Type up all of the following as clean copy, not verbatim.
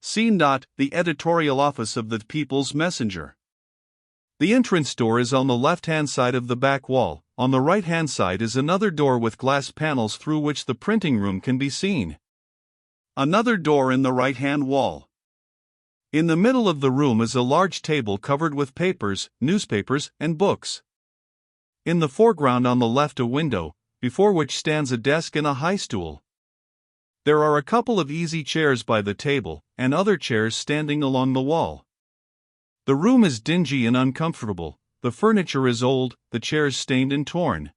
See not the editorial office of the People's Messenger. The entrance door is on the left-hand side of the back wall. On the right-hand side is another door with glass panels through which the printing room can be seen. Another door in the right-hand wall. In the middle of the room is a large table covered with papers, newspapers, and books. In the foreground on the left a window, before which stands a desk and a high stool. There are a couple of easy chairs by the table, and other chairs standing along the wall. The room is dingy and uncomfortable, the furniture is old, the chairs stained and torn.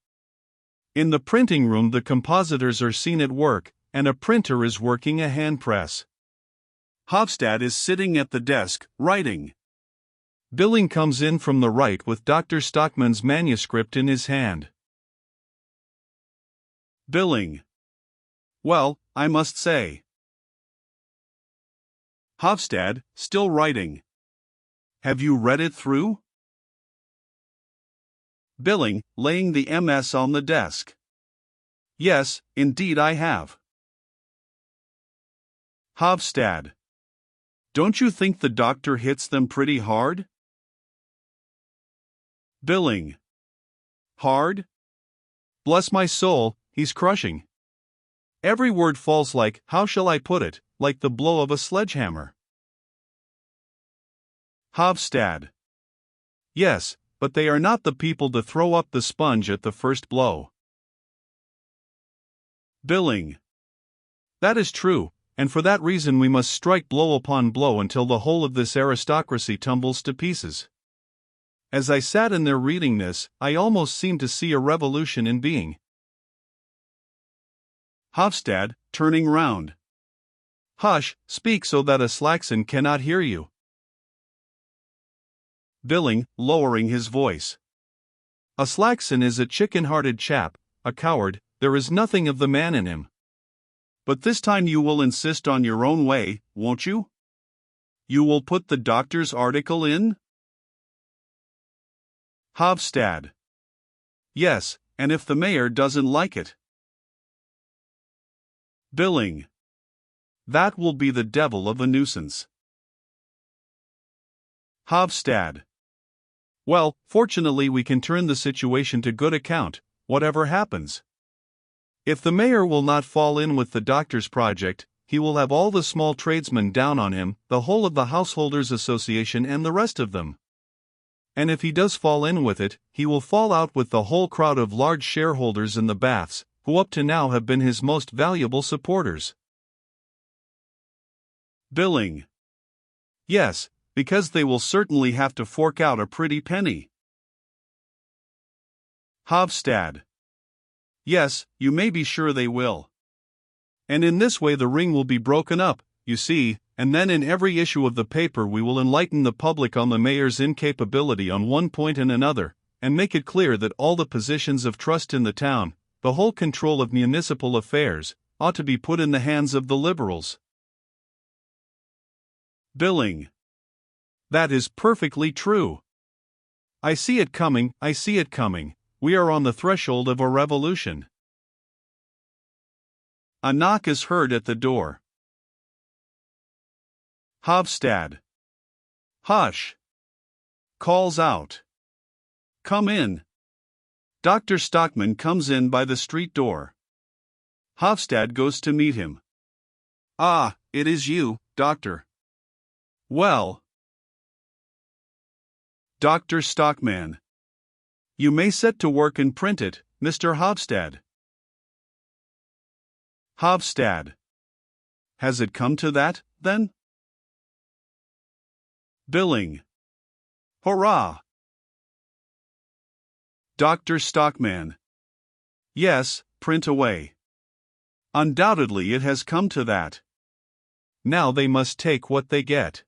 In the printing room the compositors are seen at work, and a printer is working a hand press. Hofstad is sitting at the desk, writing. Billing comes in from the right with Dr. Stockmann's manuscript in his hand. Billing. Well, I must say. Hofstad, still writing. Have you read it through? Billing, laying the MS on the desk. Yes, indeed I have. Hofstad. Don't you think the doctor hits them pretty hard? Billing. Hard? Bless my soul, he's crushing. Every word falls like, how shall I put it, like the blow of a sledgehammer. Hofstad. Yes, but they are not the people to throw up the sponge at the first blow. Billing. That is true, and for that reason we must strike blow upon blow until the whole of this aristocracy tumbles to pieces. As I sat in there reading this, I almost seemed to see a revolution in being. Hofstad, turning round. Hush, speak so that a Slaxon cannot hear you. Billing, lowering his voice. A Slaxon is a chicken-hearted chap, a coward, there is nothing of the man in him. But this time you will insist on your own way, won't you? You will put the doctor's article in? Hofstad. Yes, and if the mayor doesn't like it. Billing. That will be the devil of a nuisance. Hofstad. Well, fortunately we can turn the situation to good account, whatever happens. If the mayor will not fall in with the doctor's project, he will have all the small tradesmen down on him, the whole of the Householders' Association and the rest of them. And if he does fall in with it, he will fall out with the whole crowd of large shareholders in the baths, who up to now have been his most valuable supporters. Billing. Yes, because they will certainly have to fork out a pretty penny. Hofstad. Yes, you may be sure they will. And in this way the ring will be broken up, you see, and then in every issue of the paper we will enlighten the public on the mayor's incapability on one point and another, and make it clear that all the positions of trust in the town, the whole control of municipal affairs, ought to be put in the hands of the Liberals. Billing. That is perfectly true. I see it coming, I see it coming. We are on the threshold of a revolution. A knock is heard at the door. Hofstad. Hush! Calls out. Come in. Dr. Stockmann comes in by the street door. Hofstad goes to meet him. Ah, it is you, Doctor. Well. Dr. Stockmann. You may set to work and print it, Mr. Hofstad. Hofstad. Has it come to that, then? Billing. Hurrah! Dr. Stockmann. Yes, print away. Undoubtedly it has come to that. Now they must take what they get.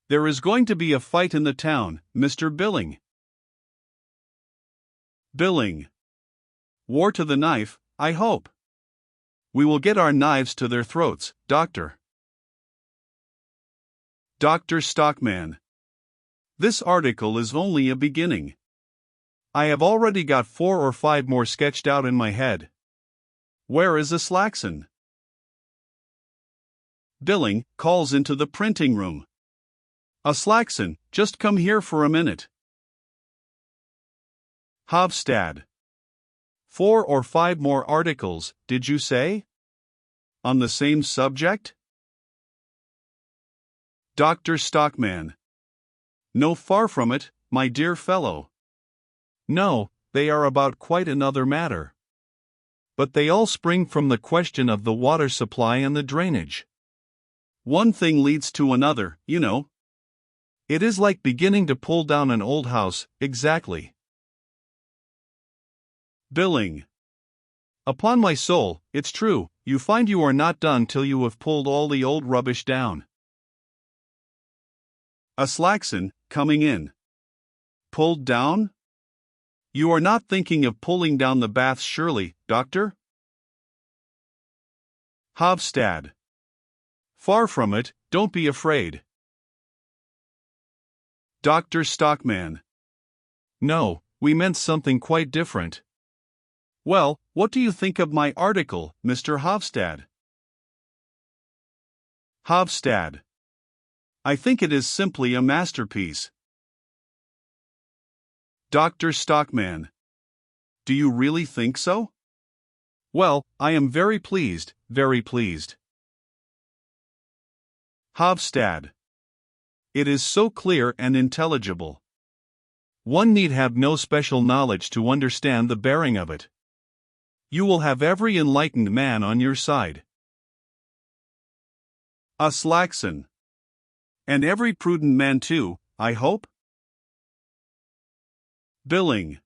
There is going to be a fight in the town, Mr. Billing. Billing. War to the knife, I hope. We will get our knives to their throats, Doctor. Dr. Stockmann. This article is only a beginning. I have already got 4 or 5 more sketched out in my head. Where is a Slaxon? Billing calls into the printing room. Aslaxon, just come here for a minute. Hofstad. 4 or 5 more articles, did you say? On the same subject? Dr. Stockmann. No, far from it, my dear fellow. No, they are about quite another matter. But they all spring from the question of the water supply and the drainage. One thing leads to another, you know. It is like beginning to pull down an old house, exactly. Billing. Upon my soul, it's true, you find you are not done till you have pulled all the old rubbish down. Aslaxon, coming in. Pulled down? You are not thinking of pulling down the baths surely, doctor? Hofstad. Far from it, don't be afraid. Dr. Stockmann. No, we meant something quite different. Well, what do you think of my article, Mr. Hofstad? Hofstad. I think it is simply a masterpiece. Dr. Stockmann. Do you really think so? Well, I am very pleased, very pleased. Hofstad. It is so clear and intelligible. One need have no special knowledge to understand the bearing of it. You will have every enlightened man on your side. Aslaxon. And every prudent man too, I hope? Billing.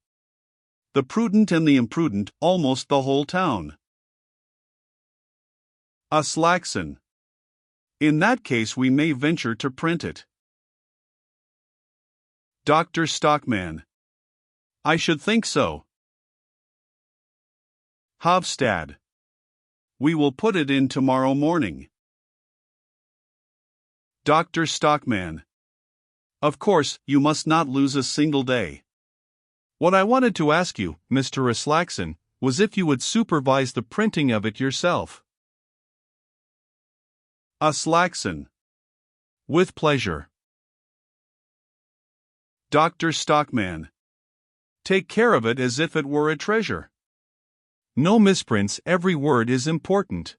The prudent and the imprudent, almost the whole town. Aslaxon. In that case we may venture to print it. Dr. Stockmann. I should think so. Hofstad. We will put it in tomorrow morning. Dr. Stockmann. Of course, you must not lose a single day. What I wanted to ask you, Mr. Aslaxon, was if you would supervise the printing of it yourself. Aslaxon. With pleasure. Dr. Stockmann. Take care of it as if it were a treasure. No misprints, every word is important.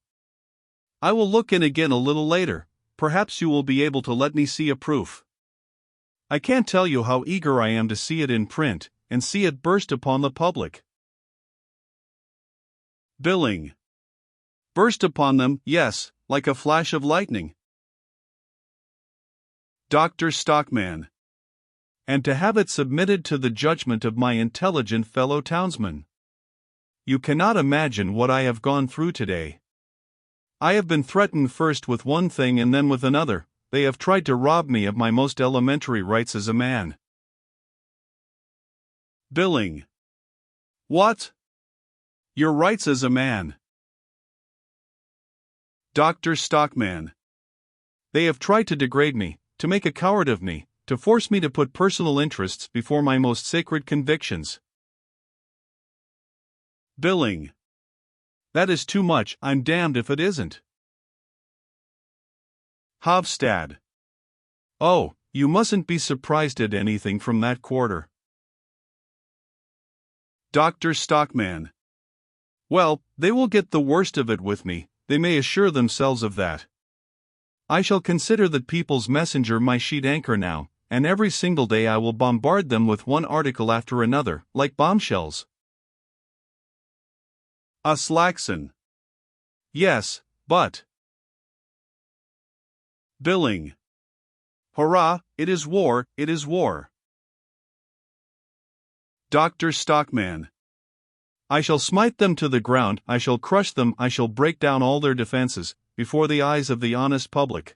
I will look in again a little later, perhaps you will be able to let me see a proof. I can't tell you how eager I am to see it in print, and see it burst upon the public. Billing. Burst upon them, yes, like a flash of lightning. Dr. Stockmann. And to have it submitted to the judgment of my intelligent fellow townsmen. You cannot imagine what I have gone through today. I have been threatened first with one thing and then with another. They have tried to rob me of my most elementary rights as a man. Billing. What? Your rights as a man. Dr. Stockmann. They have tried to degrade me, to make a coward of me, to force me to put personal interests before my most sacred convictions. Billing. That is too much, I'm damned if it isn't. Hofstad. Oh, you mustn't be surprised at anything from that quarter. Dr. Stockmann. Well, they will get the worst of it with me, they may assure themselves of that. I shall consider the People's Messenger my sheet anchor now, and every single day I will bombard them with one article after another, like bombshells. Aslaxon. Yes, but. Billing. Hurrah, it is war, it is war. Dr. Stockmann. I shall smite them to the ground, I shall crush them, I shall break down all their defenses, before the eyes of the honest public.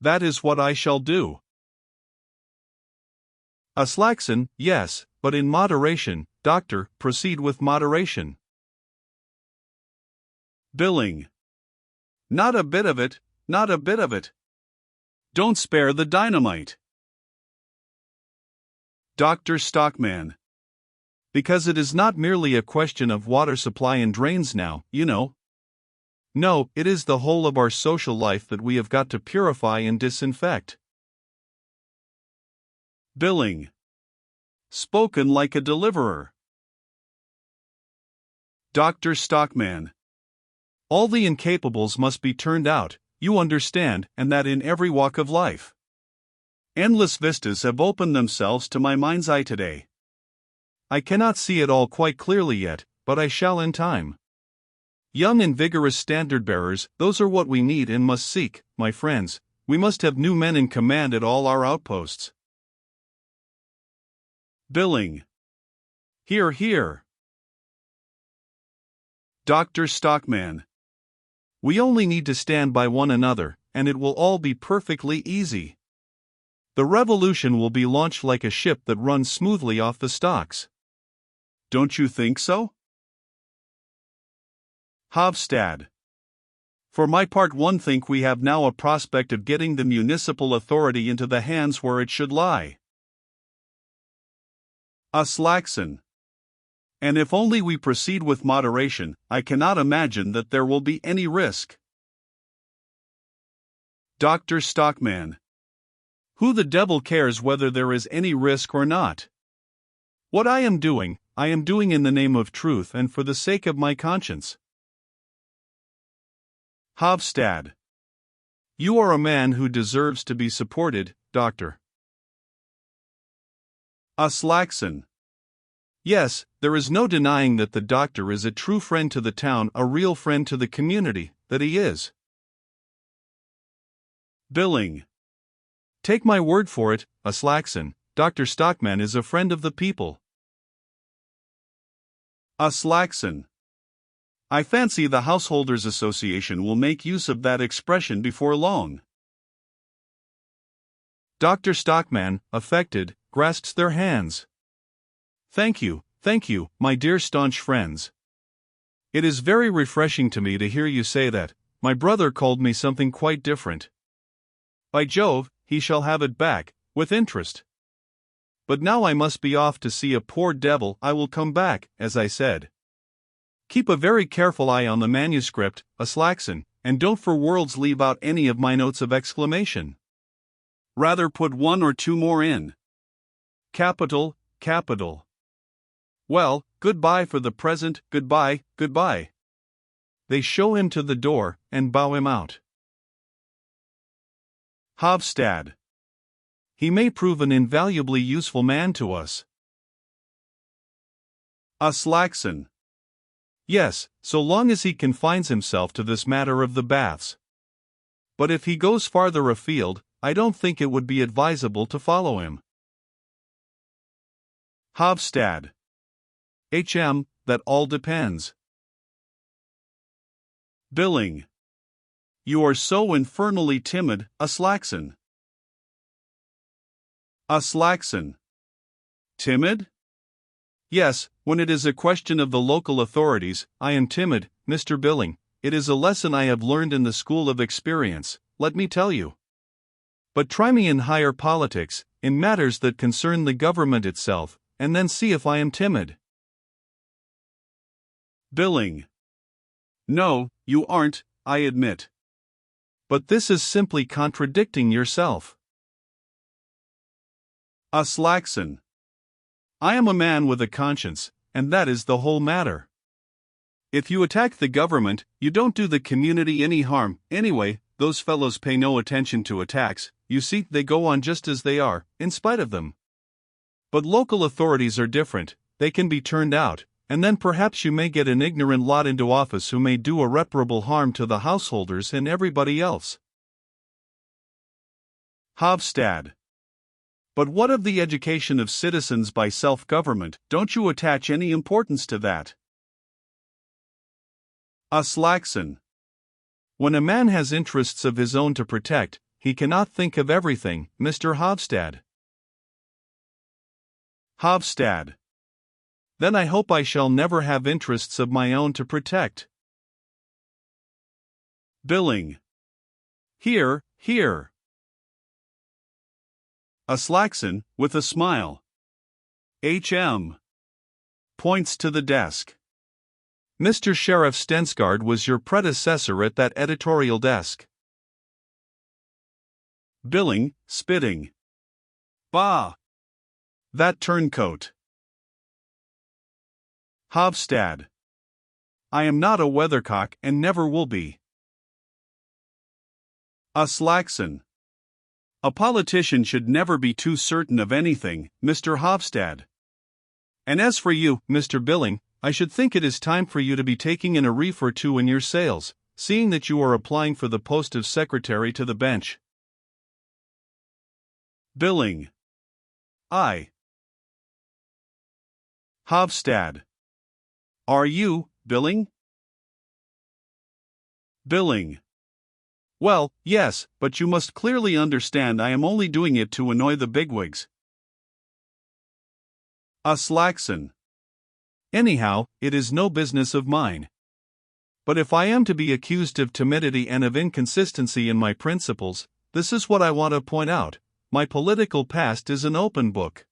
That is what I shall do. Aslaxon, yes, but in moderation, doctor, proceed with moderation. Billing. Not a bit of it, not a bit of it. Don't spare the dynamite. Dr. Stockmann. Because it is not merely a question of water supply and drains now, you know. No, it is the whole of our social life that we have got to purify and disinfect. Billing. Spoken like a deliverer. Dr. Stockmann. All the incapables must be turned out, you understand, and that in every walk of life. Endless vistas have opened themselves to my mind's eye today. I cannot see it all quite clearly yet, but I shall in time. Young and vigorous standard-bearers, those are what we need and must seek, my friends. We must have new men in command at all our outposts. Billing. Hear, hear. Dr. Stockmann. We only need to stand by one another, and it will all be perfectly easy. The revolution will be launched like a ship that runs smoothly off the stocks. Don't you think so? Hofstad. For my part, one think we have now a prospect of getting the municipal authority into the hands where it should lie. Aslaxon. And if only we proceed with moderation, I cannot imagine that there will be any risk. Dr. Stockmann. Who the devil cares whether there is any risk or not? What I am doing in the name of truth and for the sake of my conscience. Hofstad. You are a man who deserves to be supported, Doctor. Aslaxon. Yes, there is no denying that the doctor is a true friend to the town, a real friend to the community, that he is. Billing. Take my word for it, Aslaxon, Dr. Stockmann is a friend of the people. Aslaxon. I fancy the Householders Association will make use of that expression before long. Dr. Stockmann, affected, grasps their hands. Thank you, my dear staunch friends. It is very refreshing to me to hear you say that. My brother called me something quite different. By Jove, he shall have it back, with interest. But now I must be off to see a poor devil. I will come back, as I said. Keep a very careful eye on the manuscript, Aslaxon, and don't for worlds leave out any of my notes of exclamation. Rather put one or two more in. Capital. Well, goodbye for the present, goodbye. They show him to the door, and bow him out. Hofstad. He may prove an invaluably useful man to us. Aslaxon. Yes, so long as he confines himself to this matter of the baths. But if he goes farther afield, I don't think it would be advisable to follow him. Hofstad. That all depends. Billing. You are so infernally timid, Aslaxon. Aslaxon. Timid? Yes, when it is a question of the local authorities, I am timid, Mr. Billing. It is a lesson I have learned in the school of experience, let me tell you. But try me in higher politics, in matters that concern the government itself, and then see if I am timid. Billing. No, you aren't, I admit. But this is simply contradicting yourself. Aslaxon. I am a man with a conscience, and that is the whole matter. If you attack the government, you don't do the community any harm. Anyway, those fellows pay no attention to attacks, you see, they go on just as they are, in spite of them. But local authorities are different, they can be turned out, and then perhaps you may get an ignorant lot into office who may do irreparable harm to the householders and everybody else. Hofstad. But what of the education of citizens by self-government? Don't you attach any importance to that? Aslaxon. When a man has interests of his own to protect, he cannot think of everything, Mr. Hofstad. Hofstad. Then I hope I shall never have interests of my own to protect. Billing. Hear. Aslaxon, with a smile. Points to the desk. Mr. Sheriff Stensgaard was your predecessor at that editorial desk. Billing, spitting. Bah! That turncoat. Hofstad. I am not a weathercock and never will be. A Slackson. A politician should never be too certain of anything, Mr. Hofstad. And as for you, Mr. Billing, I should think it is time for you to be taking in a reef or two in your sails, seeing that you are applying for the post of secretary to the bench. Billing. I. Hofstad. Are you, Billing? Billing. Well, yes, but you must clearly understand I am only doing it to annoy the bigwigs. A Slackson. Anyhow, it is no business of mine. But if I am to be accused of timidity and of inconsistency in my principles, this is what I want to point out: my political past is an open book.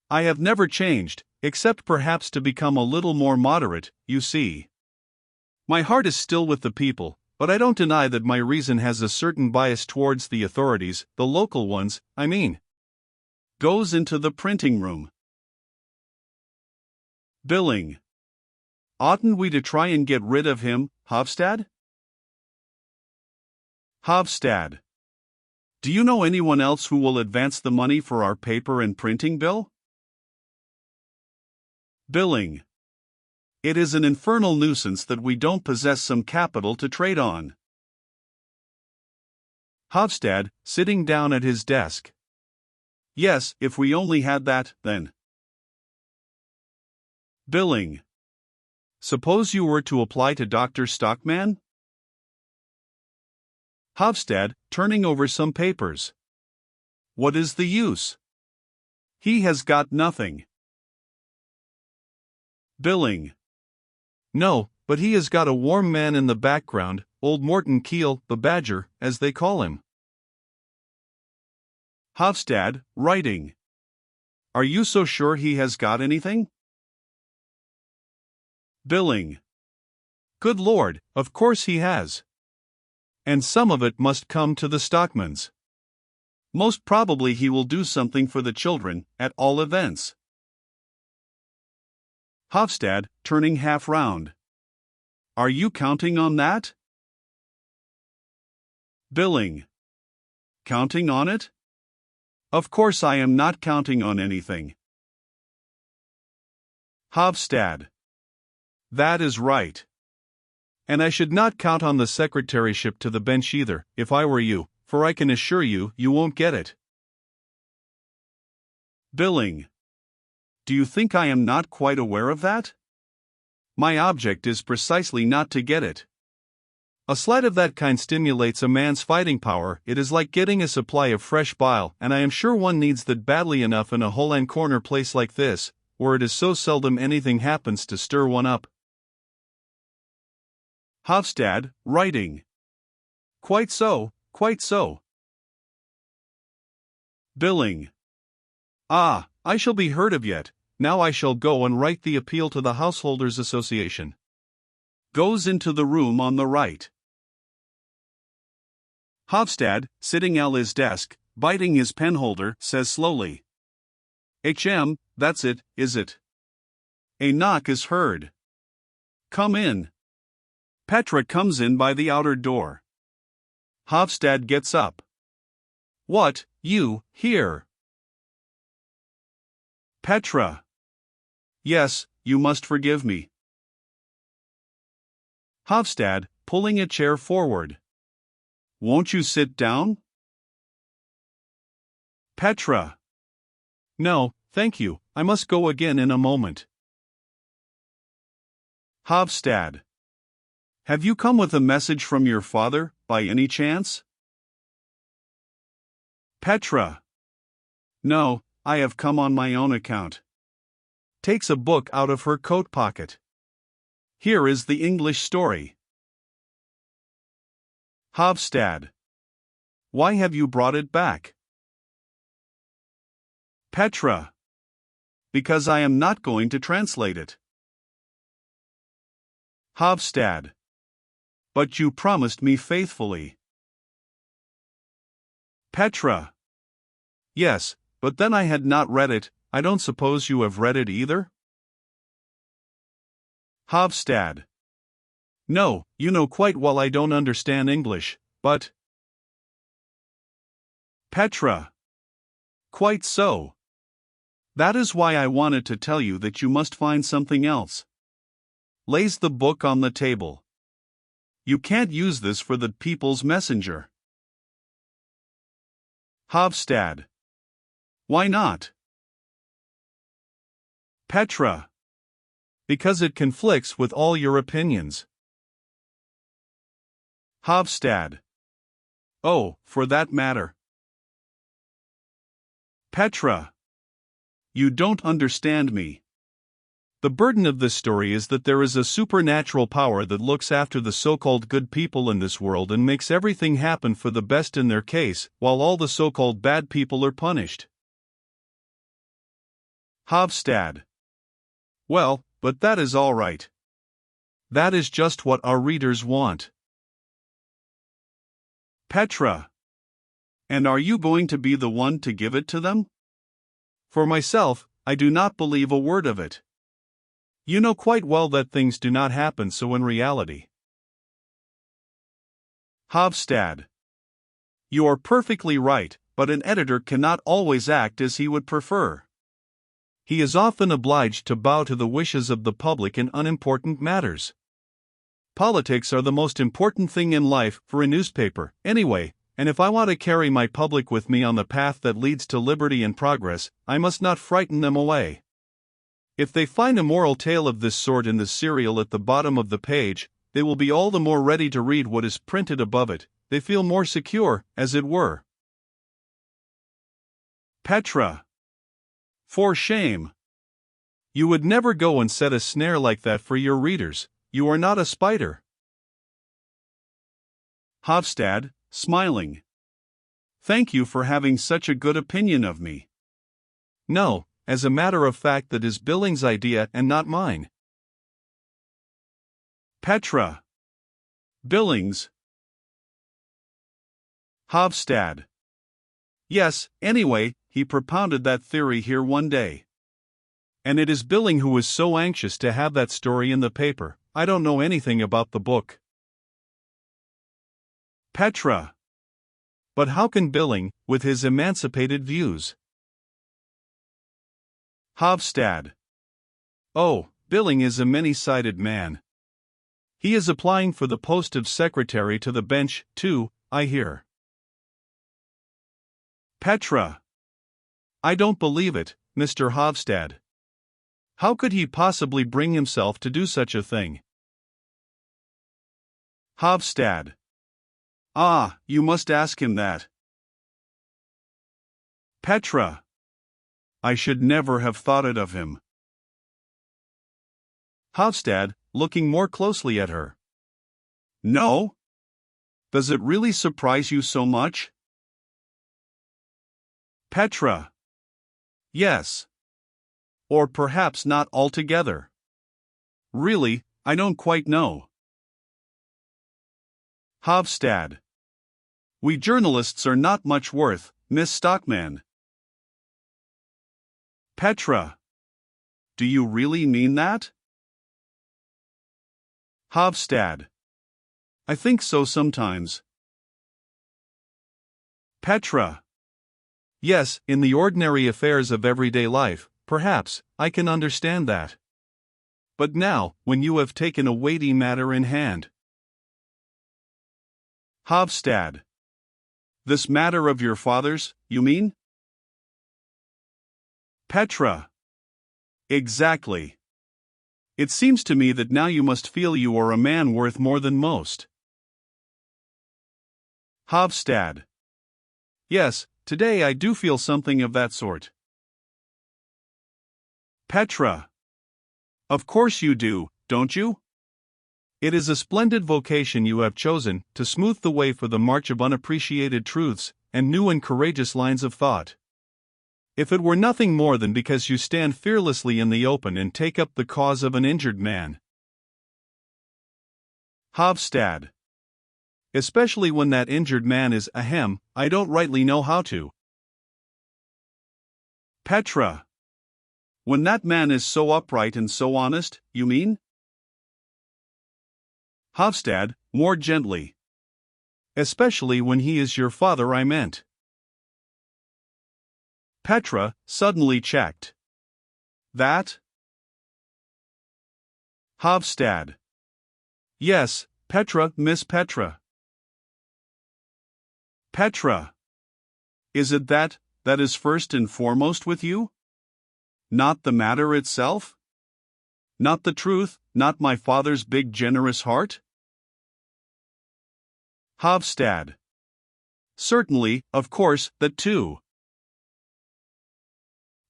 I have never changed, except perhaps to become a little more moderate, you see. My heart is still with the people, but I don't deny that my reason has a certain bias towards the authorities, the local ones, I mean. Goes into the printing room. Billing. Oughtn't we to try and get rid of him, Hofstad? Hofstad. Do you know anyone else who will advance the money for our paper and printing bill? Billing. It is an infernal nuisance that we don't possess some capital to trade on. Hofstad, sitting down at his desk. Yes, if we only had that, then. Billing. Suppose you were to apply to Dr. Stockmann? Hofstad, turning over some papers. What is the use? He has got nothing. Billing. No, but he has got a warm man in the background, old Morton Keel, the Badger, as they call him. Hofstad, writing. Are you so sure he has got anything? Billing. Good Lord, of course he has. And some of it must come to the Stockmanns. Most probably he will do something for the children, at all events. Hofstad, turning half round. Are you counting on that? Billing. Counting on it? Of course I am not counting on anything. Hofstad. That is right. And I should not count on the secretaryship to the bench either, if I were you, for I can assure you, you won't get it. Billing. Do you think I am not quite aware of that? My object is precisely not to get it. A slight of that kind stimulates a man's fighting power. It is like getting a supply of fresh bile, and I am sure one needs that badly enough in a hole-and-corner place like this, where it is so seldom anything happens to stir one up. Hofstad, writing. Quite so, quite so. Billing. Ah, I shall be heard of yet. Now I shall go and write the appeal to the Householders' Association. Goes into the room on the right. Hofstad, sitting at his desk, biting his penholder, says slowly. That's it, is it? A knock is heard. Come in. Petra comes in by the outer door. Hofstad gets up. What, you, here? Petra. Yes, you must forgive me. Hofstad, pulling a chair forward. Won't you sit down? Petra. No, thank you, I must go again in a moment. Hofstad. Have you come with a message from your father, by any chance? Petra. No, I have come on my own account. Takes a book out of her coat pocket. Here is the English story. Hofstad. Why have you brought it back? Petra. Because I am not going to translate it. Hofstad. But you promised me faithfully. Petra. Yes, but then I had not read it. I don't suppose you have read it either? Hofstad. No, you know quite well I don't understand English, but... Petra. Quite so. That is why I wanted to tell you that you must find something else. Lays the book on the table. You can't use this for the People's Messenger. Hofstad. Why not? Petra. Because it conflicts with all your opinions. Hofstad. Oh, for that matter. Petra. You don't understand me. The burden of this story is that there is a supernatural power that looks after the so-called good people in this world and makes everything happen for the best in their case, while all the so-called bad people are punished. Hofstad. Well, but that is all right. That is just what our readers want. Petra. And are you going to be the one to give it to them? For myself, I do not believe a word of it. You know quite well that things do not happen so in reality. Hofstad. You are perfectly right, but an editor cannot always act as he would prefer. He is often obliged to bow to the wishes of the public in unimportant matters. Politics are the most important thing in life for a newspaper, anyway, and if I want to carry my public with me on the path that leads to liberty and progress, I must not frighten them away. If they find a moral tale of this sort in the serial at the bottom of the page, they will be all the more ready to read what is printed above it. They feel more secure, as it were. Petra. For shame. You would never go and set a snare like that for your readers. You are not a spider. Hofstad, smiling. Thank you for having such a good opinion of me. No, as a matter of fact, that is Billings' idea and not mine. Petra. Billings. Hofstad. Yes, anyway, he propounded that theory here one day. And it is Billing who is so anxious to have that story in the paper. I don't know anything about the book. Petra. But how can Billing, with his emancipated views? Hofstad. Oh, Billing is a many-sided man. He is applying for the post of secretary to the bench, too, I hear. Petra. I don't believe it, Mr. Hofstad. How could he possibly bring himself to do such a thing? Hofstad. Ah, you must ask him that. Petra. I should never have thought it of him. Hofstad, looking more closely at her. No? Does it really surprise you so much? Petra. Yes. Or perhaps not altogether. Really, I don't quite know. Hofstad. We journalists are not much worth, Miss Stockmann. Petra. Do you really mean that? Hofstad. I think so sometimes. Petra. Yes, in the ordinary affairs of everyday life, perhaps, I can understand that. But now, when you have taken a weighty matter in hand. Hofstad. This matter of your father's, you mean? Petra. Exactly. It seems to me that now you must feel you are a man worth more than most. Hofstad. Yes, today I do feel something of that sort. Petra. Of course you do, don't you? It is a splendid vocation you have chosen, to smooth the way for the march of unappreciated truths, and new and courageous lines of thought. If it were nothing more than because you stand fearlessly in the open and take up the cause of an injured man, Hofstad. Especially when that injured man is ahem, I don't rightly know how to. Petra. When that man is so upright and so honest, you mean? Hofstad, more gently. Especially when he is your father, I meant. Petra, suddenly checked. That? Hofstad. Yes, Petra, Miss Petra. Petra. Is it that is first and foremost with you? Not the matter itself? Not the truth, not my father's big generous heart? Hofstad. Certainly, of course, that too.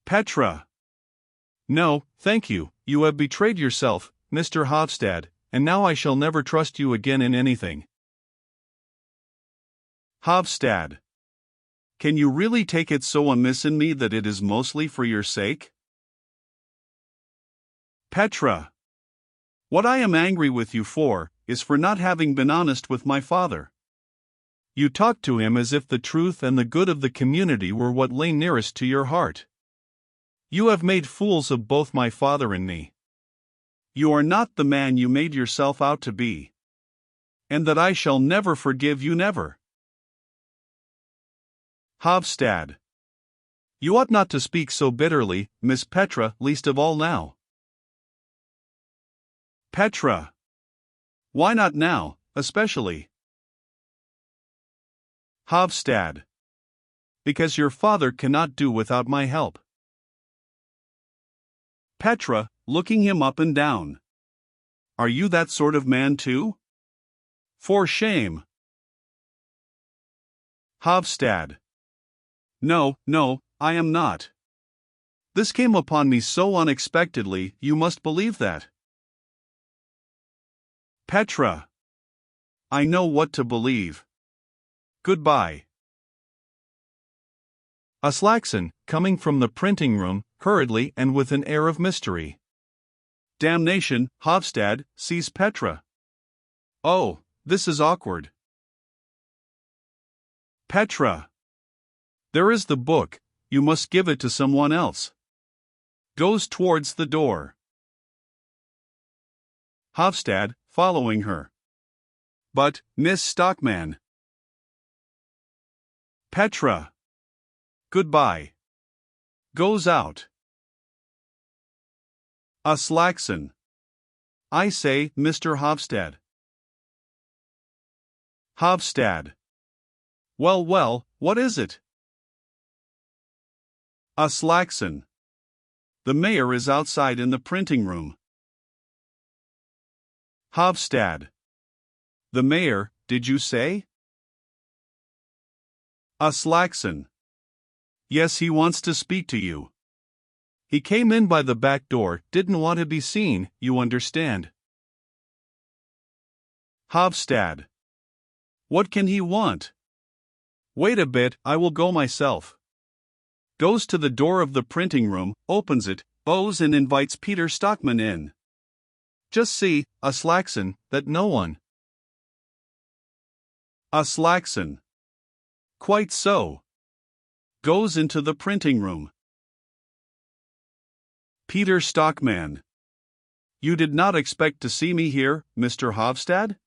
Petra. No, thank you, you have betrayed yourself, Mr. Hofstad, and now I shall never trust you again in anything. Hofstad. Can you really take it so amiss in me that it is mostly for your sake? Petra. What I am angry with you for, is for not having been honest with my father. You talked to him as if the truth and the good of the community were what lay nearest to your heart. You have made fools of both my father and me. You are not the man you made yourself out to be. And that I shall never forgive you, never. Hofstad. You ought not to speak so bitterly, Miss Petra, least of all now. Petra. Why not now, especially? Hofstad. Because your father cannot do without my help. Petra, looking him up and down. Are you that sort of man too? For shame. Hofstad. No, I am not. This came upon me so unexpectedly, you must believe that. Petra. I know what to believe. Goodbye. Aslaxon, coming from the printing room, hurriedly and with an air of mystery. Damnation, Hofstad, sees Petra. Oh, this is awkward. Petra. There is the book, you must give it to someone else. Goes towards the door. Hofstad, following her. But, Miss Stockmann. Petra. Goodbye. Goes out. Aslaxon. I say, Mr. Hofstad. Hofstad. Well, what is it? Aslaxon. The mayor is outside in the printing room. Hofstad. The mayor, did you say? Aslaxon. Yes, he wants to speak to you. He came in by the back door, didn't want to be seen, you understand. Hofstad. What can he want? Wait a bit, I will go myself. Goes to the door of the printing room, opens it, bows and invites Peter Stockmann in. Just see, Aslaxon, that no one. Aslaxon. Quite so. Goes into the printing room. Peter Stockmann. You did not expect to see me here, Mr. Hofstad?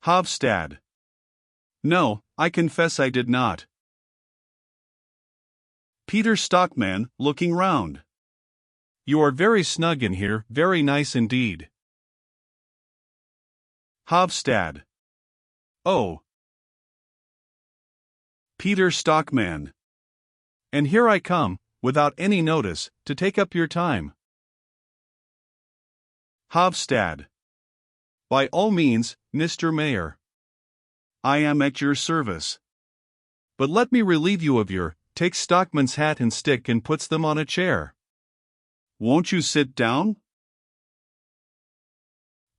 Hofstad. No, I confess I did not. Peter Stockmann, looking round. You are very snug in here, very nice indeed. Hofstad. Oh. Peter Stockmann. And here I come, without any notice, to take up your time. Hofstad. By all means, Mr. Mayor. I am at your service. But let me relieve you of your, takes Stockmann's hat and stick and puts them on a chair. Won't you sit down?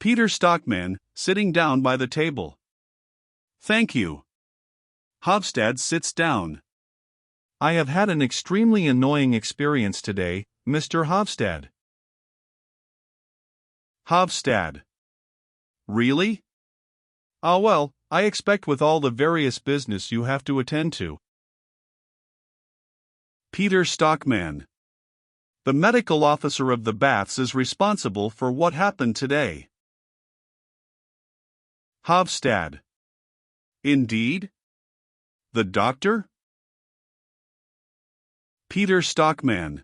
Peter Stockmann, sitting down by the table. Thank you. Hofstad sits down. I have had an extremely annoying experience today, Mr. Hofstad. Hofstad. Really? Ah well, I expect with all the various business you have to attend to. Peter Stockmann. The medical officer of the baths is responsible for what happened today. Hofstad. Indeed? The doctor? Peter Stockmann.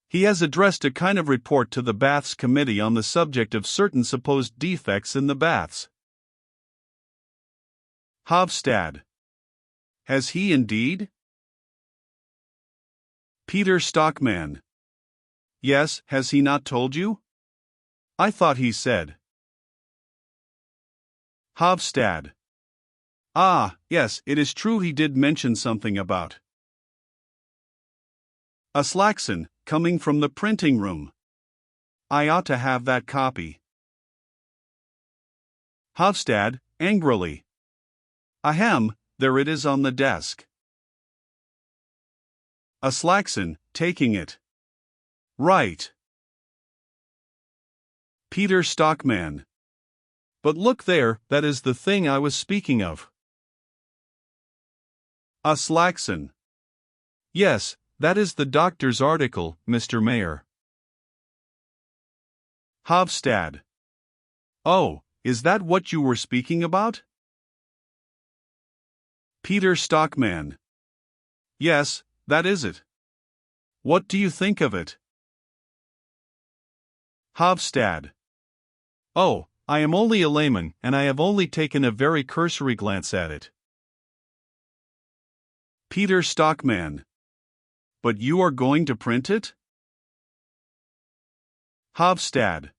He has addressed a kind of report to the baths committee on the subject of certain supposed defects in the baths. Hofstad. Has he indeed? Peter Stockmann. Yes, has he not told you? I thought he said. Hofstad. Ah, yes, it is true he did mention something about Aslaxon, coming from the printing room. I ought to have that copy. Hofstad, angrily. Ahem, there it is on the desk. Aslaxon, taking it. Right. Peter Stockmann. But look there, that is the thing I was speaking of. Aslaxon. Yes, that is the doctor's article, Mr. Mayor. Hofstad. Oh, is that what you were speaking about? Peter Stockmann. Yes, that is it. What do you think of it? Hofstad. Oh, I am only a layman, and I have only taken a very cursory glance at it. Peter Stockmann. But you are going to print it? Hofstad.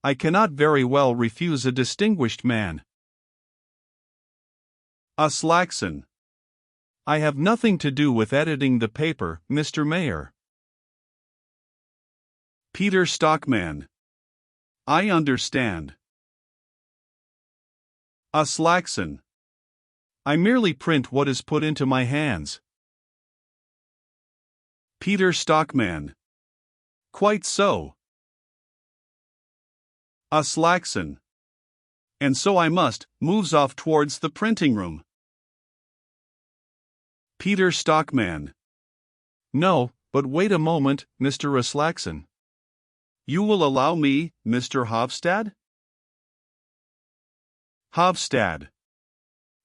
I cannot very well refuse a distinguished man. Aslaxon. I have nothing to do with editing the paper, Mr. Mayor. Peter Stockmann. I understand. Aslaxon. I merely print what is put into my hands. Peter Stockmann. Quite so. Aslaxon. And so I must, moves off towards the printing room. Peter Stockmann. No, but wait a moment, Mr. Aslaxon. You will allow me, Mr. Hofstad? Hofstad.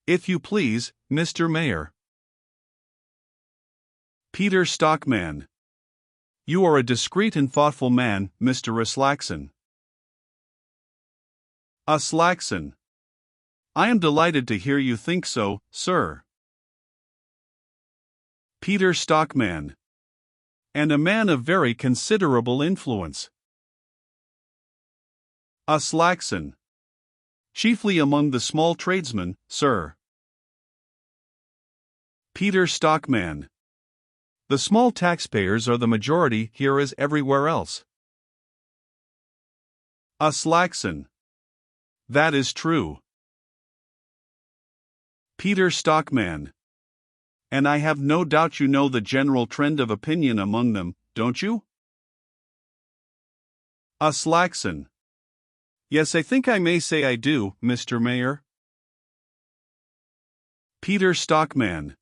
If you please, Mr. Mayor. Peter Stockmann. You are a discreet and thoughtful man, Mr. Aslaxon. Aslaxon. I am delighted to hear you think so, sir. Peter Stockmann. And a man of very considerable influence. Aslaxon. Chiefly among the small tradesmen, sir. Peter Stockmann. The small taxpayers are the majority here as everywhere else. Aslaxon. That is true. Peter Stockmann. And I have no doubt you know the general trend of opinion among them, don't you? Aslaxon. Yes, I think I may say I do, Mr. Mayor. Peter Stockmann.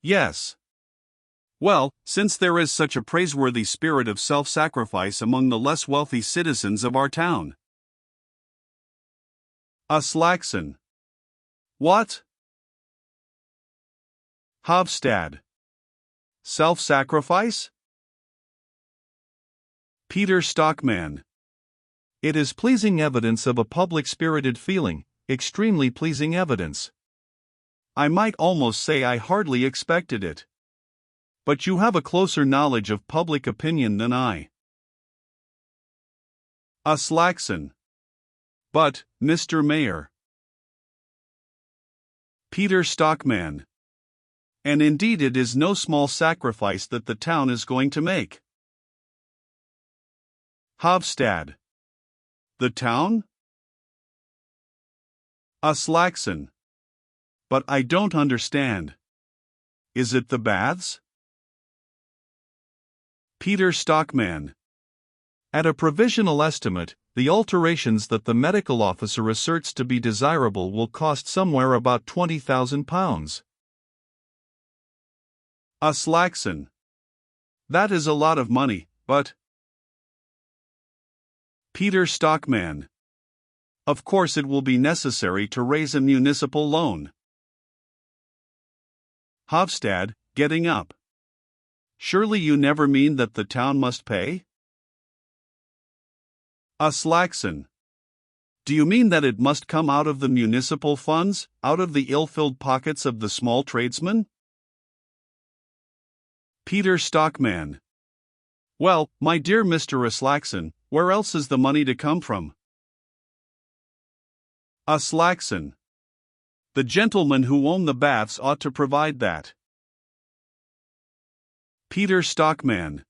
Yes. Well, since there is such a praiseworthy spirit of self-sacrifice among the less wealthy citizens of our town. Aslaxon. What? Hofstad. Self-sacrifice? Peter Stockmann. It is pleasing evidence of a public-spirited feeling, extremely pleasing evidence. I might almost say I hardly expected it. But you have a closer knowledge of public opinion than I. Aslaxon. But, Mr. Mayor. Peter Stockmann. And indeed it is no small sacrifice that the town is going to make. Hofstad. The town? Aslaxon. But I don't understand. Is it the baths? Peter Stockmann. At a provisional estimate, The alterations that the medical officer asserts to be desirable will cost somewhere about £20,000. Slackson. That is a lot of money, but... Peter Stockmann. Of course it will be necessary to raise a municipal loan. Hofstad, getting up. Surely you never mean that the town must pay? Slackson. Do you mean that it must come out of the municipal funds, out of the ill-filled pockets of the small tradesmen? Peter Stockmann. Well, my dear Mr. Slackson, where else is the money to come from? Slackson. The gentlemen who own the baths ought to provide that. Peter Stockmann.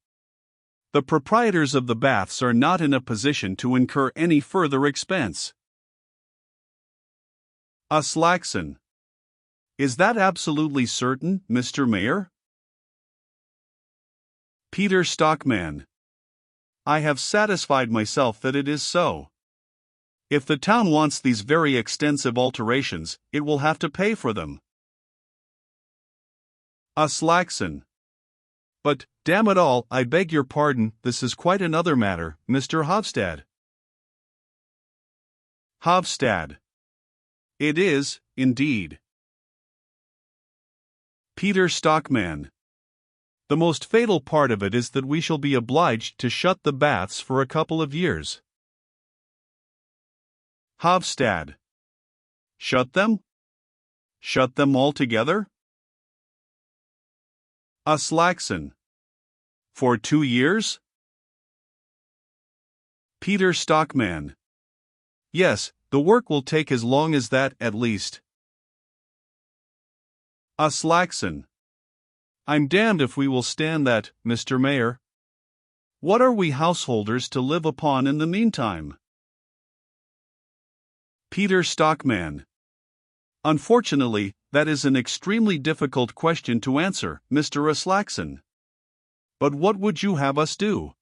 The proprietors of the baths are not in a position to incur any further expense. Slackson. Is that absolutely certain, Mr. Mayor? Peter Stockmann. I have satisfied myself that it is so. If the town wants these very extensive alterations, it will have to pay for them. Slackson. But, damn it all, I beg your pardon, this is quite another matter, Mr. Hofstad. Hofstad. It is, indeed. Peter Stockmann. The most fatal part of it is that we shall be obliged to shut the baths for a couple of years. Hofstad. Shut them? Shut them altogether? Slackson. For 2 years? Peter Stockmann. Yes, the work will take as long as that at least. Slackson. I'm damned if we will stand that, Mr. Mayor. What are we householders to live upon in the meantime? Peter Stockmann. Unfortunately, that is an extremely difficult question to answer, Mr. Slackson. But what would you have us do?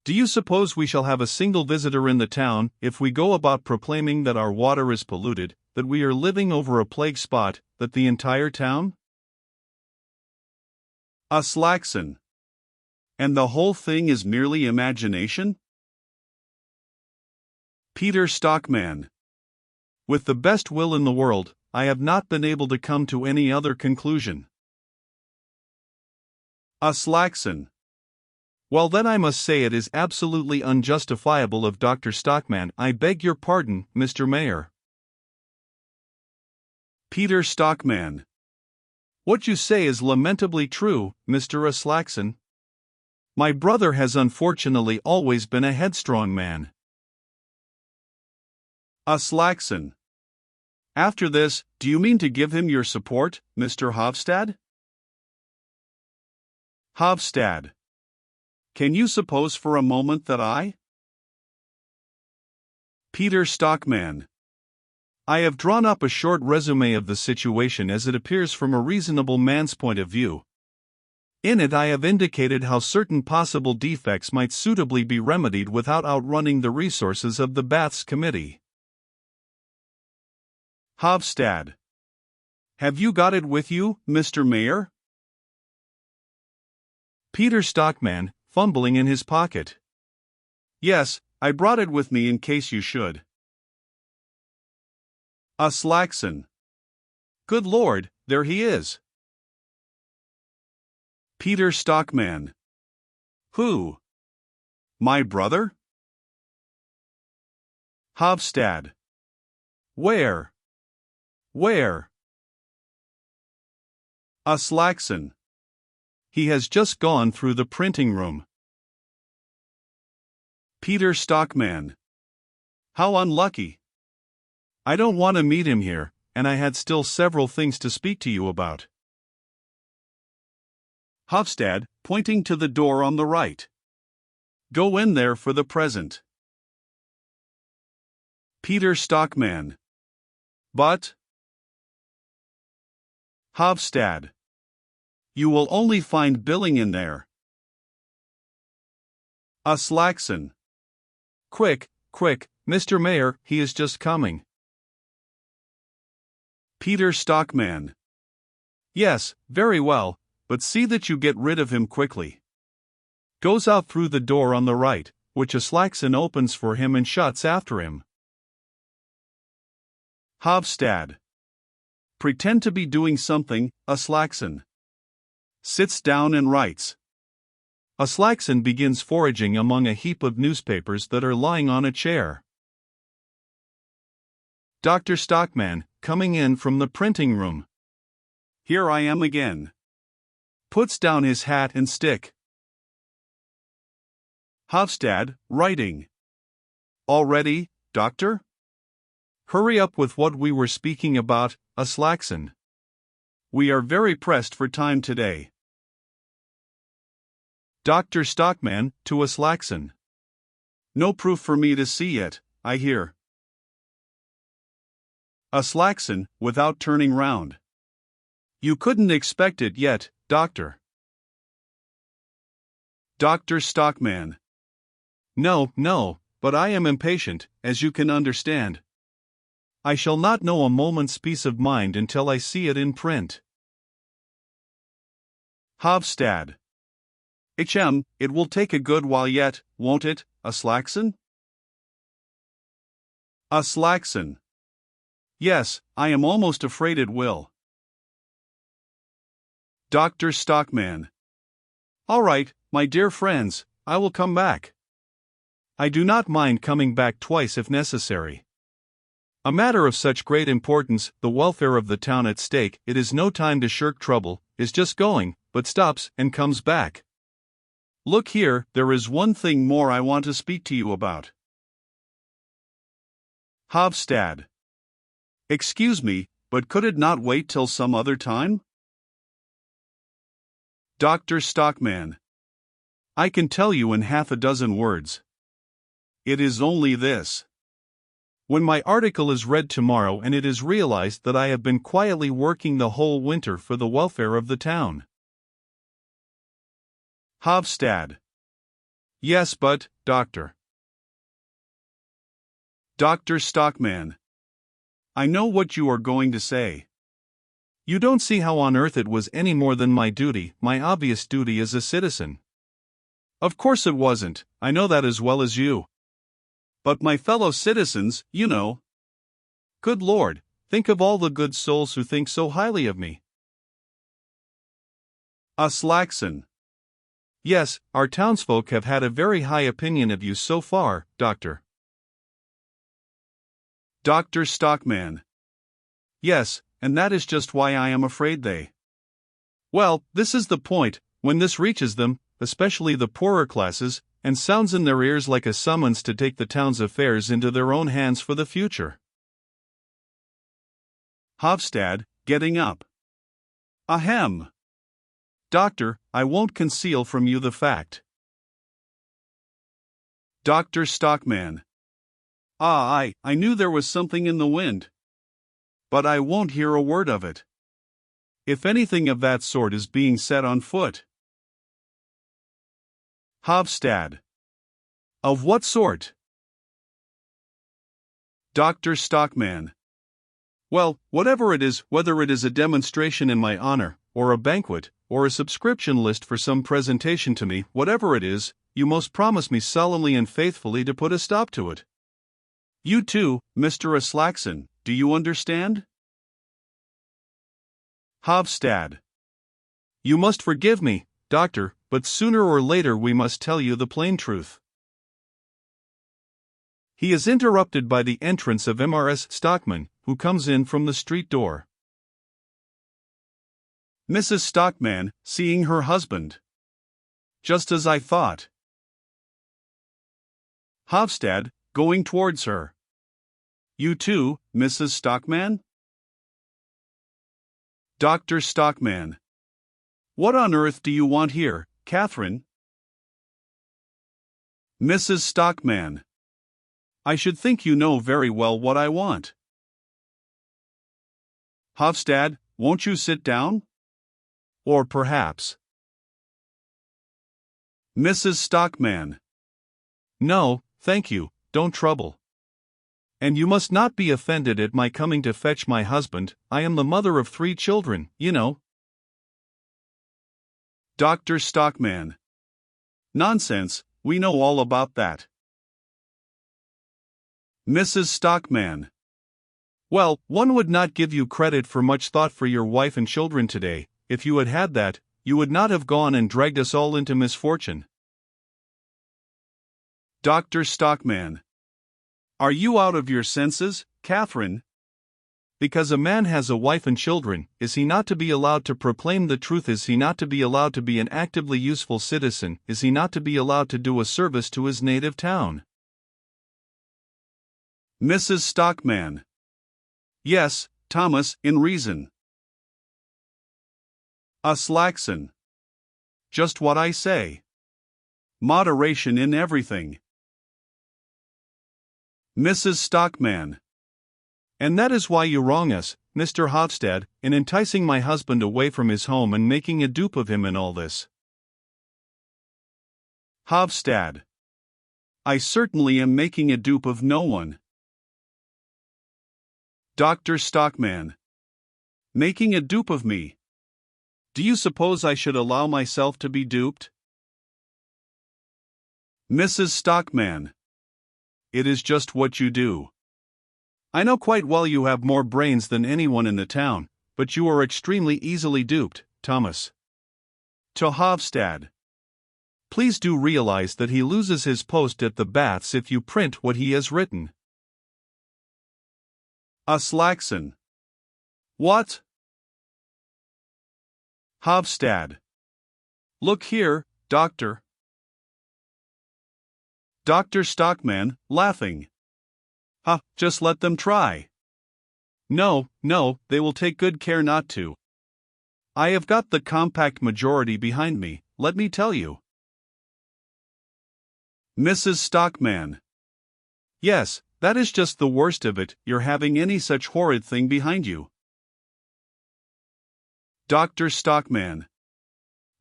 Do you suppose we shall have a single visitor in the town if we go about proclaiming that our water is polluted, that we are living over a plague spot, that the entire town? Slackson. And the whole thing is merely imagination? Peter Stockmann. With the best will in the world, I have not been able to come to any other conclusion. Slackson. Well then I must say it is absolutely unjustifiable of Dr. Stockmann. I beg your pardon, Mr. Mayor. Peter Stockmann. What you say is lamentably true, Mr. Slackson. My brother has unfortunately always been a headstrong man. Slackson. After this, do you mean to give him your support, Mr. Hofstad? Hofstad. Can you suppose for a moment that I? Peter Stockmann. I have drawn up a short resume of the situation as it appears from a reasonable man's point of view. In it I have indicated how certain possible defects might suitably be remedied without outrunning the resources of the Baths Committee. Hofstad. Have you got it with you, Mr. Mayor? Peter Stockmann, fumbling in his pocket. Yes, I brought it with me in case you should. Slackson. Good Lord, there he is. Peter Stockmann. Who? My brother? Hofstad. Where? Where? Slackson. He has just gone through the printing room. Peter Stockmann. How unlucky. I don't want to meet him here, and I had still several things to speak to you about. Hofstad, pointing to the door on the right. Go in there for the present. Peter Stockmann. But? Hofstad. You will only find billing in there. Slackson. Quick, quick, Mr. Mayor, he is just coming. Peter Stockmann. Yes, very well, but see that you get rid of him quickly. Goes out through the door on the right, which a Slackson opens for him and shuts after him. Hofstad. Pretend to be doing something, a Slackson. Sits down and writes. A Slackson begins foraging among a heap of newspapers that are lying on a chair. Dr. Stockmann, coming in from the printing room. Here I am again. Puts down his hat and stick. Hofstad, writing. Already, doctor? Hurry up with what we were speaking about, a Slackson. We are very pressed for time today. Dr. Stockmann, to a Slackson. No proof for me to see yet, I hear. A Slackson, without turning round. You couldn't expect it yet, doctor. Dr. Stockmann. No, but I am impatient, as you can understand. I shall not know a moment's peace of mind until I see it in print. Hofstad. It will take a good while yet, won't it, a Slackson? A Slackson. Yes, I am almost afraid it will. Dr. Stockmann. All right, my dear friends, I will come back. I do not mind coming back twice if necessary. A matter of such great importance, the welfare of the town at stake, it is no time to shirk trouble, is just going, but stops and comes back. Look here, there is one thing more I want to speak to you about. Hofstad. Excuse me, but could it not wait till some other time? Dr. Stockmann. I can tell you in half a dozen words. It is only this. When my article is read tomorrow and it is realized that I have been quietly working the whole winter for the welfare of the town. Hofstad. Yes, but, doctor. Dr. Stockmann. I know what you are going to say. You don't see how on earth it was any more than my duty, my obvious duty as a citizen. Of course it wasn't, I know that as well as you. But my fellow citizens, you know. Good Lord, think of all the good souls who think so highly of me. A Slackson. Yes, our townsfolk have had a very high opinion of you so far, doctor. Dr. Stockmann. Yes, and that is just why I am afraid they. Well, this is the point, when this reaches them, especially the poorer classes, and sounds in their ears like a summons to take the town's affairs into their own hands for the future. Hofstad, getting up. Ahem. Doctor, I won't conceal from you the fact. Dr. Stockmann. I knew there was something in the wind. But I won't hear a word of it. If anything of that sort is being set on foot. Hofstad. Of what sort? Dr. Stockmann. Well, whatever it is, whether it is a demonstration in my honor, or a banquet, or a subscription list for some presentation to me, whatever it is, you must promise me solemnly and faithfully to put a stop to it. You too, Mr. Slackson, do you understand? Hofstad. You must forgive me, doctor, but sooner or later we must tell you the plain truth. He is interrupted by the entrance of Mrs. Stockmann, who comes in from the street door. Mrs. Stockmann, seeing her husband. Just as I thought. Hofstad, going towards her. You too, Mrs. Stockmann? Dr. Stockmann. What on earth do you want here, Catherine? Mrs. Stockmann. I should think you know very well what I want. Hofstad, won't you sit down? Or perhaps. Mrs. Stockmann. No, thank you, don't trouble. And you must not be offended at my coming to fetch my husband. I am the mother of 3 children, you know. Dr. Stockmann. Nonsense, we know all about that. Mrs. Stockmann. Well, one would not give you credit for much thought for your wife and children today. If you had had that, you would not have gone and dragged us all into misfortune. Dr. Stockmann. Are you out of your senses, Catherine? Because a man has a wife and children, is he not to be allowed to proclaim the truth? Is he not to be allowed to be an actively useful citizen? Is he not to be allowed to do a service to his native town? Mrs. Stockmann. Yes, Thomas, in reason. Aslaxon. Just what I say. Moderation in everything. Mrs. Stockmann. And that is why you wrong us, Mr. Hofstad, in enticing my husband away from his home and making a dupe of him in all this. Hofstad. I certainly am making a dupe of no one. Dr. Stockmann. Making a dupe of me. Do you suppose I should allow myself to be duped? Mrs. Stockmann. It is just what you do. I know quite well you have more brains than anyone in the town, but you are extremely easily duped, Thomas. To Hofstad. Please do realize that he loses his post at the baths if you print what he has written. Aslaxon. What? Hofstad. Look here, Doctor. Dr. Stockmann, laughing. Just let them try. No, they will take good care not to. I have got the compact majority behind me, let me tell you. Mrs. Stockmann. Yes, that is just the worst of it, you're having any such horrid thing behind you. Dr. Stockmann.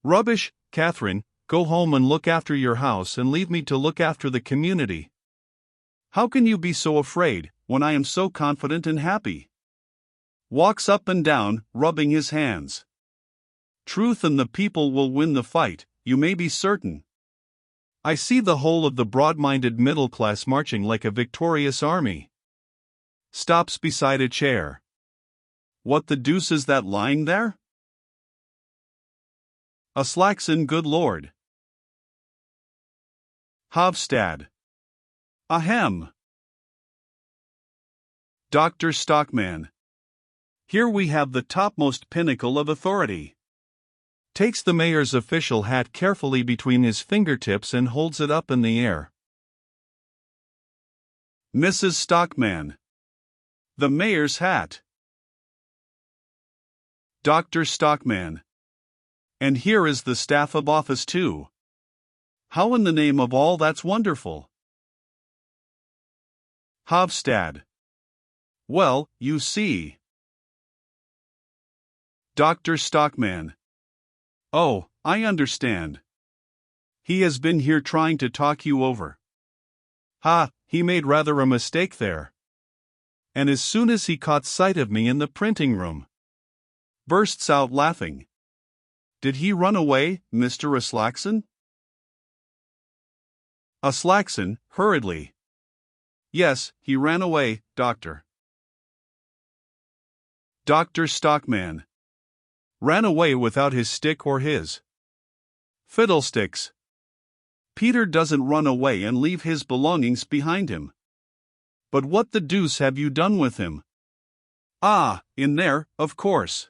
Rubbish, Catherine, go home and look after your house and leave me to look after the community. How can you be so afraid, when I am so confident and happy? Walks up and down, rubbing his hands. Truth and the people will win the fight, you may be certain. I see the whole of the broad-minded middle class marching like a victorious army. Stops beside a chair. What the deuce is that lying there? Aslaxon, good Lord. Hofstad. Ahem. Dr. Stockmann. Here we have the topmost pinnacle of authority. Takes the mayor's official hat carefully between his fingertips and holds it up in the air. Mrs. Stockmann. The mayor's hat. Dr. Stockmann. And here is the staff of office too. How in the name of all that's wonderful? Hofstad. Well, you see. Dr. Stockmann. Oh, I understand. He has been here trying to talk you over. He made rather a mistake there. And as soon as he caught sight of me in the printing room, bursts out laughing. Did he run away, Mr. Aslaxon? Aslaxon, hurriedly. Yes, he ran away, Doctor. Dr. Stockmann. Ran away without his stick or his fiddlesticks. Peter doesn't run away and leave his belongings behind him. But what the deuce have you done with him? In there, of course.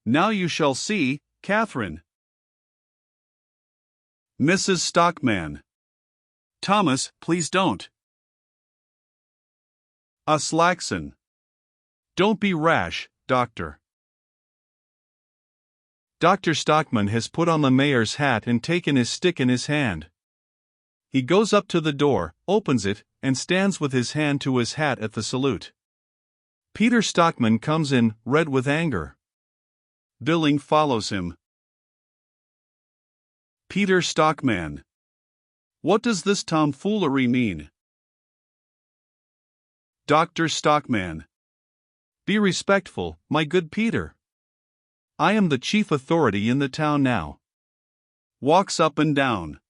Now you shall see, Catherine. Mrs. Stockmann. Thomas, please don't. Aslaxon. Don't be rash, Doctor. Dr. Stockmann has put on the mayor's hat and taken his stick in his hand. He goes up to the door, opens it, and stands with his hand to his hat at the salute. Peter Stockmann comes in, red with anger. Billing follows him. Peter Stockmann. What does this tomfoolery mean? Dr. Stockmann. Be respectful, my good Peter. I am the chief authority in the town now. Walks up and down.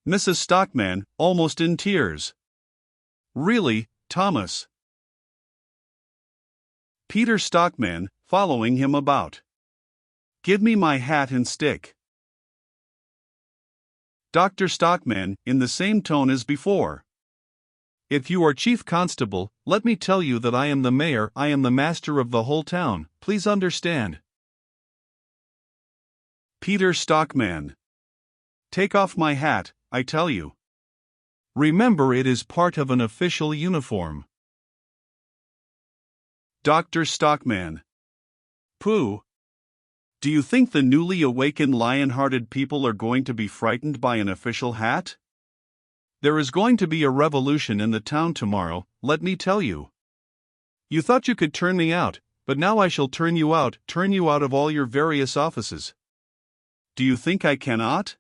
Mrs. Stockmann, almost in tears. Really, Thomas? Peter Stockmann, following him about. Give me my hat and stick. Dr. Stockmann, in the same tone as before. If you are chief constable, let me tell you that I am the mayor, I am the master of the whole town, please understand. Peter Stockmann. Take off my hat, I tell you. Remember, it is part of an official uniform. Dr. Stockmann. Pooh. Do you think the newly awakened lion-hearted people are going to be frightened by an official hat? There is going to be a revolution in the town tomorrow, let me tell you. You thought you could turn me out, but now I shall turn you out of all your various offices. Do you think I cannot?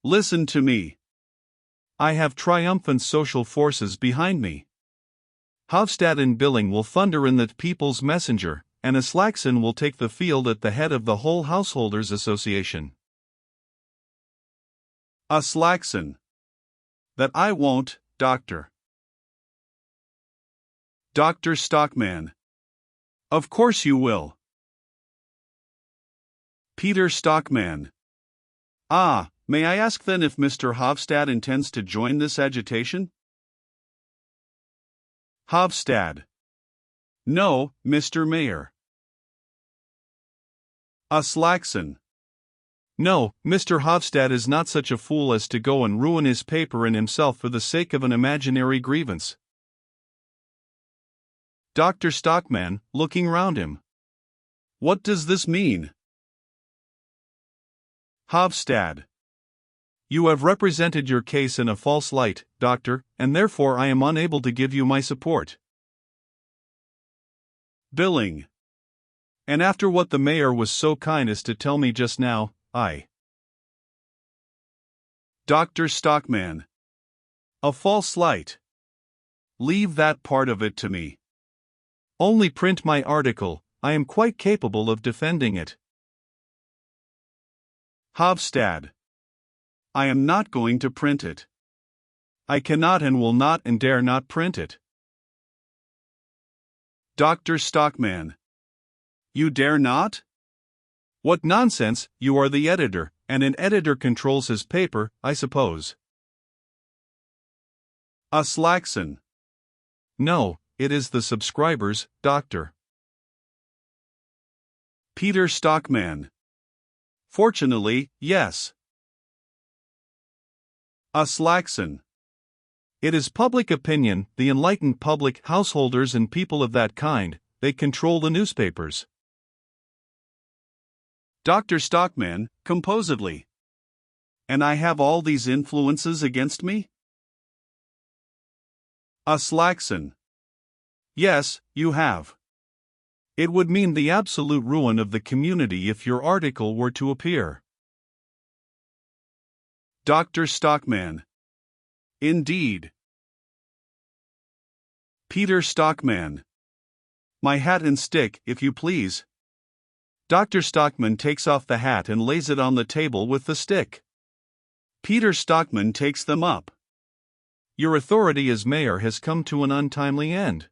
Listen to me. I have triumphant social forces behind me. Hofstad and Billing will thunder in the People's Messenger, and Aslaxon will take the field at the head of the whole Householders' Association. Aslaxon. That I won't, Doctor. Dr. Stockmann. Of course you will. Peter Stockmann. Ah, may I ask then if Mr. Hofstad intends to join this agitation? Hofstad. No, Mr. Mayor. Aslaxon. No, Mr. Hofstad is not such a fool as to go and ruin his paper and himself for the sake of an imaginary grievance. Dr. Stockmann, looking round him. What does this mean? Hofstad. You have represented your case in a false light, Doctor, and therefore I am unable to give you my support. Billing. And after what the mayor was so kind as to tell me just now, Dr. Stockmann. A false light. Leave that part of it to me. Only print my article, I am quite capable of defending it. Hofstad. I am not going to print it. I cannot and will not and dare not print it. Dr. Stockmann. You dare not? What nonsense, you are the editor, and an editor controls his paper, I suppose. Aslaxon. No, it is the subscribers, Doctor. Peter Stockmann. Fortunately, yes. Aslaxon. It is public opinion, the enlightened public, householders and people of that kind, they control the newspapers. Dr. Stockmann, composedly. And I have all these influences against me? Aslaxon. Yes, you have. It would mean the absolute ruin of the community if your article were to appear. Dr. Stockmann. Indeed. Peter Stockmann. My hat and stick, if you please. Dr. Stockmann takes off the hat and lays it on the table with the stick. Peter Stockmann takes them up. Your authority as mayor has come to an untimely end.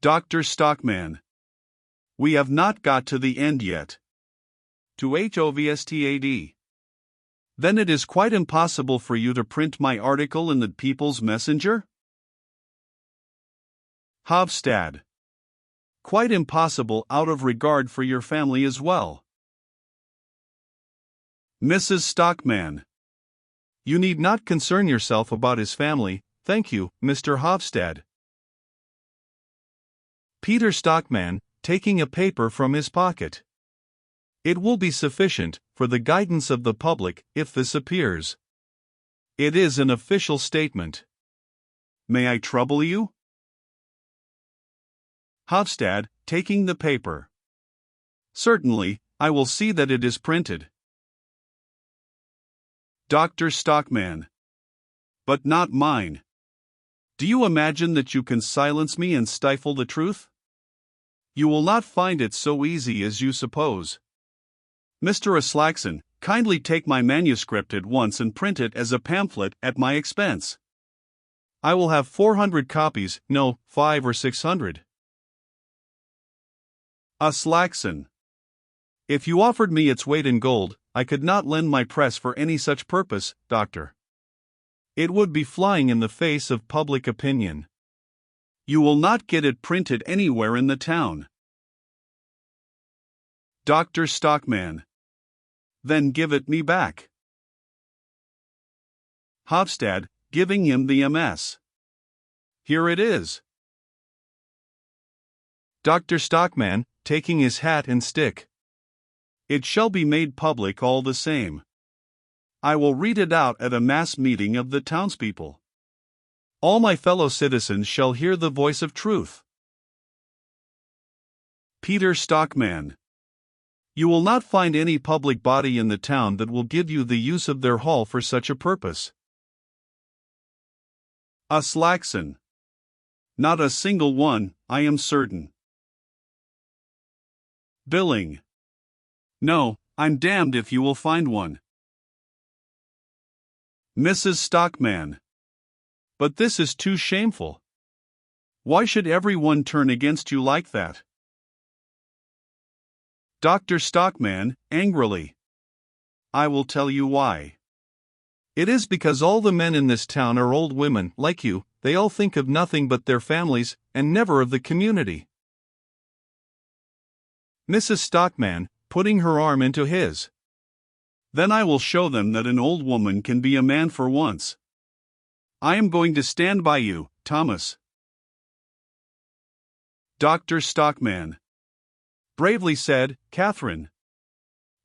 Dr. Stockmann. We have not got to the end yet. To Hovstad. Then it is quite impossible for you to print my article in the People's Messenger? Hofstad. Quite impossible out of regard for your family as well. Mrs. Stockmann. You need not concern yourself about his family, thank you, Mr. Hofstad. Peter Stockmann, taking a paper from his pocket. It will be sufficient, for the guidance of the public, if this appears. It is an official statement. May I trouble you? Hofstad, taking the paper. Certainly, I will see that it is printed. Dr. Stockmann. but not mine. Do you imagine that you can silence me and stifle the truth? You will not find it so easy as you suppose. Mr. Aslaxon, kindly take my manuscript at once and print it as a pamphlet at my expense. I will have 400 copies, no, 500 or 600. Aslaxon. If you offered me its weight in gold, I could not lend my press for any such purpose, Doctor. It would be flying in the face of public opinion. You will not get it printed anywhere in the town. Dr. Stockmann. Then give it me back. Hofstad, giving him the MS. Here it is. Dr. Stockmann, taking his hat and stick. It shall be made public all the same. I will read it out at a mass meeting of the townspeople. All my fellow citizens shall hear the voice of truth. Peter Stockmann. You will not find any public body in the town that will give you the use of their hall for such a purpose. Aslaxon. Not a single one, I am certain. Billing. No, I'm damned if you will find one. Mrs. Stockmann. But this is too shameful. Why should everyone turn against you like that? Dr. Stockmann, angrily. I will tell you why. It is because all the men in this town are old women, like you. They all think of nothing but their families, and never of the community. Mrs. Stockmann, putting her arm into his. Then I will show them that an old woman can be a man for once. I am going to stand by you, Thomas. Dr. Stockmann. Bravely said, Catherine.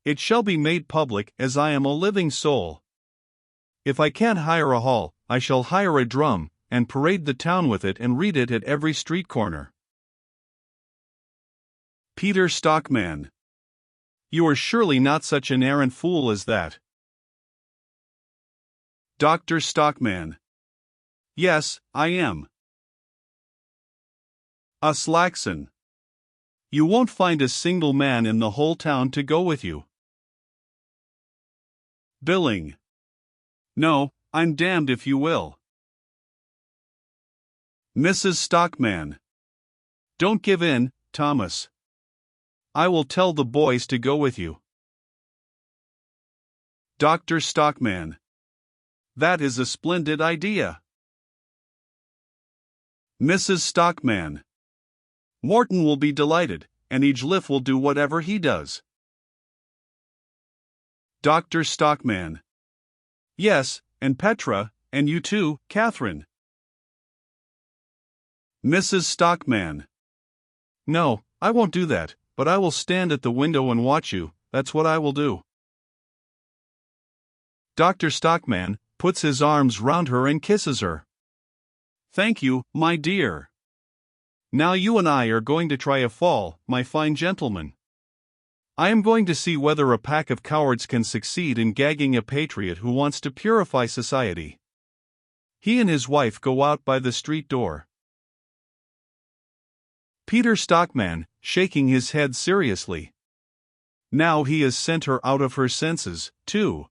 It shall be made public, as I am a living soul. If I can't hire a hall, I shall hire a drum, and parade the town with it and read it at every street corner. Peter Stockmann. You are surely not such an arrant fool as that. Dr. Stockmann. Yes, I am. Aslaxon. You won't find a single man in the whole town to go with you. Billing. No, I'm damned if you will. Mrs. Stockmann. Don't give in, Thomas. I will tell the boys to go with you. Dr. Stockmann. That is a splendid idea. Mrs. Stockmann. Morton will be delighted, and Egelif will do whatever he does. Dr. Stockmann. Yes, and Petra, and you too, Catherine. Mrs. Stockmann. No, I won't do that, but I will stand at the window and watch you, that's what I will do. Dr. Stockmann puts his arms round her and kisses her. Thank you, my dear. Now you and I are going to try a fall, my fine gentleman. I am going to see whether a pack of cowards can succeed in gagging a patriot who wants to purify society. He and his wife go out by the street door. Peter Stockmann, shaking his head seriously. Now he has sent her out of her senses, too.